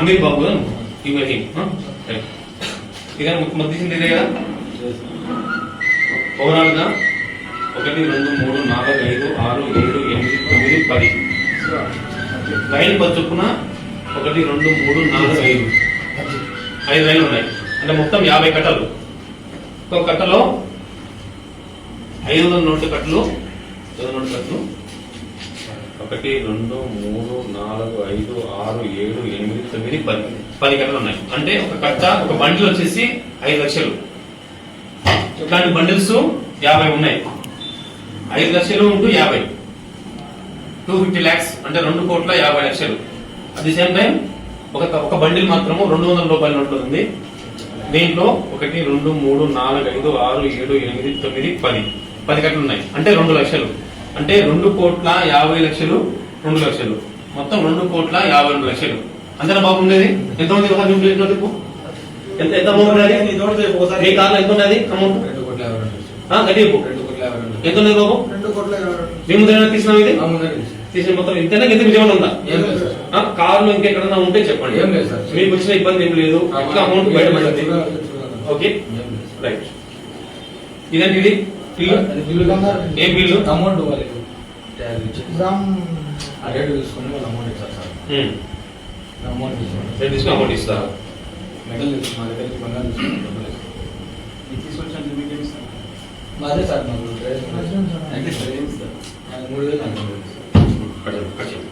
అమీర్ బాబు ఇబ్రహీం ఇదే మొత్తం తీసింది ఇదే కదా. ఓవరాల్ గా 1 2 3 4 5 6 7 8 9 10 లైన్ పచ్చుకున్న 1 2 3 4 5 లైన్లు ఉన్నాయి. అంటే మొత్తం 50 కట్టలు. ఒక కట్టలో 500 నోట్ల కట్టలు 1 2 3 4 5 6 7 8 9 10 కట్టలు ఉన్నాయి. అంటే ఒక కట్ట ఒక బండిల్ వచ్చేసి 5 లక్షలు. ఇట్లాంటి బండిల్స్ 50 ఉన్నాయి. 5 లక్షలు ఉంటూ 50 250 lakhs అంటే 2,50,00,000. అట్ ది సేమ్ టైం ఒక బండిల్ మాత్రము 200 రూపాయల నోట్లు ఉంది. దీంట్లో 1 2 3 4 5 6 7 8 9 10 కట్టలు ఉన్నాయి. అంటే 2 లక్షలు. అంటే 2,50,00,000 2 లక్షలు మొత్తం 2,52,00,000. అంతేనా బాగుండేది? ఎంత ఉంది? ఎంత ఎంత అమౌంట్ ఉన్నది? మీ కార్లో ఎంత ఉన్నది అమౌంట్? ఎంత ఉన్నది బాబు? మీ ముందు తీసినాం. ఇది తీసిన మొత్తం ఇంతేనా? ఎంత విజయవాడ ఉందా? కార్లో ఇంకెక్కడన్నా ఉంటే చెప్పండి. మీకు వచ్చిన ఇబ్బంది ఏం లేదు. ఎట్లా అమౌంట్ బయటపడింది? Okay right. ఇదండి ఇది ఏం బిల్లు? అమౌంట్ రేటు తీసుకుని వాళ్ళు అమౌంట్ ఇస్తారు సార్. అమౌంట్ తీసుకుని అమౌంట్ ఇస్తారు. మెడల్ తీసుకుని మా దగ్గరికి బంగారు తీసుకుని అదే సార్ మాకు 3,000